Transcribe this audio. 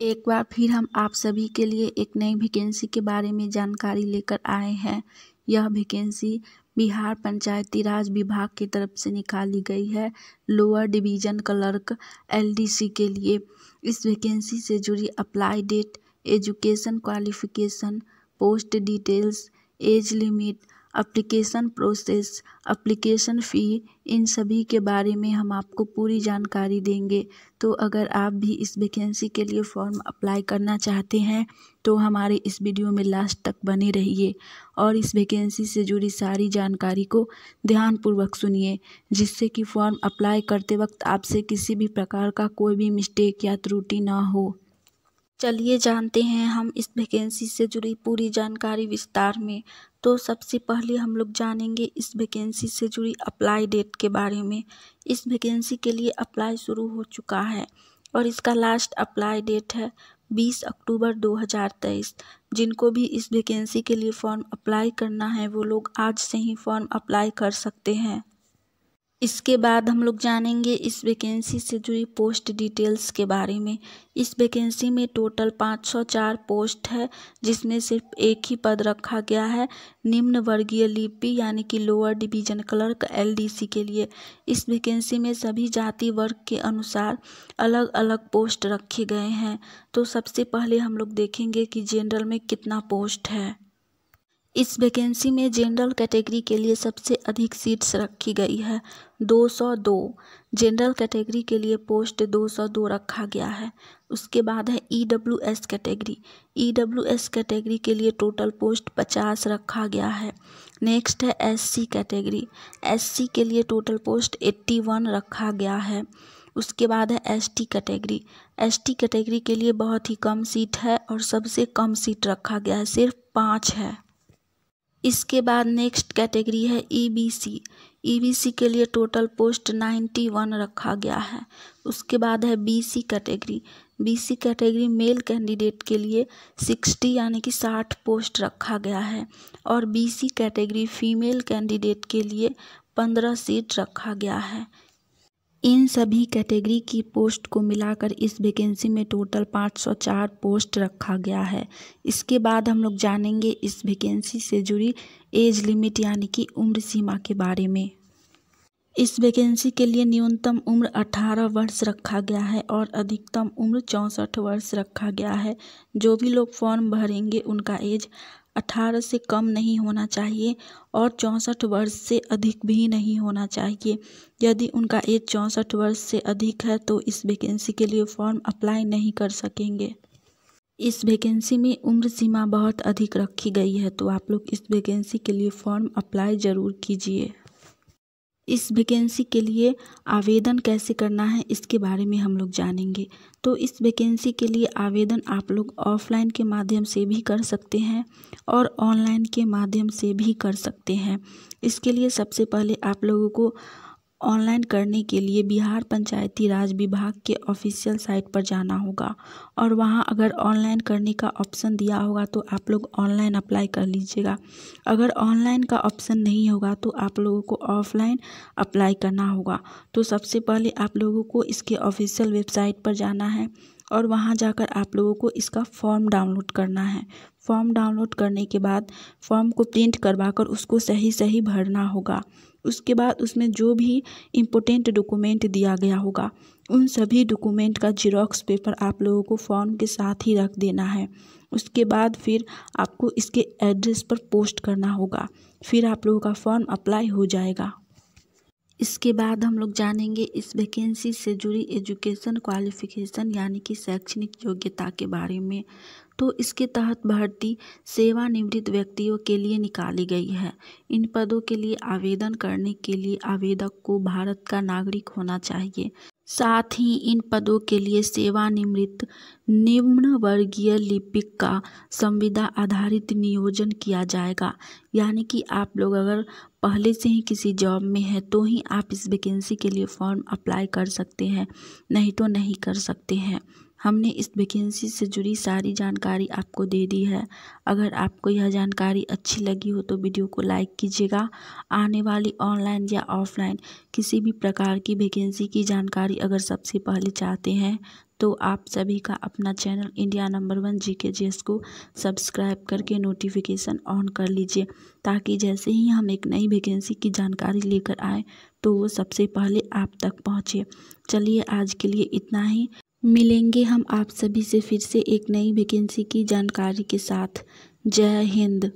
एक बार फिर हम आप सभी के लिए एक नई वैकेंसी के बारे में जानकारी लेकर आए हैं। यह वैकेंसी बिहार पंचायती राज विभाग की तरफ से निकाली गई है, लोअर डिवीजन क्लर्क एलडीसी के लिए। इस वैकेंसी से जुड़ी apply date, education qualification, post details, age limit, application process, application fee, इन सभी के बारे में हम आपको पूरी जानकारी देंगे। तो अगर आप भी इस वैकेंसी के लिए फॉर्म अप्लाई करना चाहते हैं तो हमारे इस वीडियो में लास्ट तक बने रहिए और इस वैकेंसी से जुड़ी सारी जानकारी को ध्यानपूर्वक सुनिए, जिससे कि फॉर्म अप्लाई करते वक्त आपसे किसी भी प्रकार का कोई भी मिस्टेक या त्रुटि ना हो। चलिए जानते हैं हम इस वैकेंसी से जुड़ी पूरी जानकारी विस्तार में। तो सबसे पहले हम लोग जानेंगे इस वैकेंसी से जुड़ी अप्लाई डेट के बारे में। इस वैकेंसी के लिए अप्लाई शुरू हो चुका है और इसका लास्ट अप्लाई डेट है 20 अक्टूबर 2023। जिनको भी इस वैकेंसी के लिए फॉर्म अप्लाई करना है वो लोग आज से ही फॉर्म अप्लाई कर सकते हैं। इसके बाद हम लोग जानेंगे इस वैकेंसी से जुड़ी पोस्ट डिटेल्स के बारे में। इस वैकेंसी में टोटल 504 पोस्ट है, जिसमें सिर्फ एक ही पद रखा गया है निम्न वर्गीय लिपि यानी कि लोअर डिवीजन क्लर्क एलडीसी के लिए। इस वैकेंसी में सभी जाति वर्ग के अनुसार अलग अलग पोस्ट रखे गए हैं। तो सबसे पहले हम लोग देखेंगे कि जनरल में कितना पोस्ट है। इस वैकेंसी में जनरल कैटेगरी के लिए सबसे अधिक सीट्स रखी गई है 202। जनरल कैटेगरी के लिए पोस्ट 202 रखा गया है। उसके बाद है ईडब्ल्यूएस कैटेगरी। ईडब्ल्यूएस कैटेगरी के लिए टोटल पोस्ट 50 रखा गया है। नेक्स्ट है एससी कैटेगरी। एससी के लिए टोटल पोस्ट 81 रखा गया है। उसके बाद है एसटी कैटेगरी। एसटी कैटेगरी के लिए बहुत ही कम सीट है और सबसे कम सीट रखा गया है, सिर्फ 5 है। इसके बाद नेक्स्ट कैटेगरी है ईबीसी। ईबीसी के लिए टोटल पोस्ट 91 रखा गया है। उसके बाद है BC category. BC category male candidate के लिए 60 यानी कि 60 पोस्ट रखा गया है और बीसी कैटेगरी फीमेल कैंडिडेट के लिए 15 सीट रखा गया है। इन सभी कैटेगरी की पोस्ट को मिलाकर इस वैकेंसी में टोटल 504 पोस्ट रखा गया है। इसके बाद हम लोग जानेंगे इस वैकेंसी से जुड़ी एज लिमिट यानी कि उम्र सीमा के बारे में। इस वैकेंसी के लिए न्यूनतम उम्र 18 वर्ष रखा गया है और अधिकतम उम्र 64 वर्ष रखा गया है। जो भी लोग फॉर्म भरेंगे उनका एज 18 से कम नहीं होना चाहिए और 64 वर्ष से अधिक भी नहीं होना चाहिए। यदि उनका एज 64 वर्ष से अधिक है तो इस वैकेंसी के लिए फॉर्म अप्लाई नहीं कर सकेंगे। इस वैकेंसी में उम्र सीमा बहुत अधिक रखी गई है, तो आप लोग इस वैकेंसी के लिए फॉर्म अप्लाई ज़रूर कीजिए। इस वैकेंसी के लिए आवेदन कैसे करना है इसके बारे में हम लोग जानेंगे। तो इस वैकेंसी के लिए आवेदन आप लोग ऑफलाइन के माध्यम से भी कर सकते हैं और ऑनलाइन के माध्यम से भी कर सकते हैं। इसके लिए सबसे पहले आप लोगों को ऑनलाइन करने के लिए बिहार पंचायती राज विभाग के ऑफिशियल साइट पर जाना होगा और वहां अगर ऑनलाइन करने का ऑप्शन दिया होगा तो आप लोग ऑनलाइन अप्लाई कर लीजिएगा। अगर ऑनलाइन का ऑप्शन नहीं होगा तो आप लोगों को ऑफलाइन अप्लाई करना होगा। तो सबसे पहले आप लोगों को इसके ऑफिशियल वेबसाइट पर जाना है और वहां जाकर आप लोगों को इसका फॉर्म डाउनलोड करना है। फॉर्म डाउनलोड करने के बाद फॉर्म को प्रिंट करवाकर उसको सही भरना होगा। उसके बाद उसमें जो भी इम्पोर्टेंट डॉक्यूमेंट दिया गया होगा उन सभी डॉक्यूमेंट का जेरॉक्स पेपर आप लोगों को फॉर्म के साथ ही रख देना है। उसके बाद फिर आपको इसके एड्रेस पर पोस्ट करना होगा, फिर आप लोगों का फॉर्म अप्लाई हो जाएगा। इसके बाद हम लोग जानेंगे इस वैकेंसी से जुड़ी एजुकेशन क्वालिफिकेशन यानी कि शैक्षणिक योग्यता के बारे में। तो इसके तहत भर्ती सेवानिवृत्त व्यक्तियों के लिए निकाली गई है। इन पदों के लिए आवेदन करने के लिए आवेदक को भारत का नागरिक होना चाहिए। साथ ही इन पदों के लिए सेवानिवृत्त निम्न वर्गीय लिपिक का संविदा आधारित नियोजन किया जाएगा। यानी कि आप लोग अगर पहले से ही किसी जॉब में है तो ही आप इस वैकेंसी के लिए फॉर्म अप्लाई कर सकते हैं, नहीं तो नहीं कर सकते हैं। हमने इस वैकेंसी से जुड़ी सारी जानकारी आपको दे दी है। अगर आपको यह जानकारी अच्छी लगी हो तो वीडियो को लाइक कीजिएगा। आने वाली ऑनलाइन या ऑफलाइन किसी भी प्रकार की वैकेंसी की जानकारी अगर सबसे पहले चाहते हैं तो आप सभी का अपना channel India number 1 GK GS को सब्सक्राइब करके नोटिफिकेशन ऑन कर लीजिए, ताकि जैसे ही हम एक नई वैकेंसी की जानकारी लेकर आए तो वो सबसे पहले आप तक पहुँचे। चलिए आज के लिए इतना ही, मिलेंगे हम आप सभी से फिर से एक नई वैकेंसी की जानकारी के साथ। जय हिंद।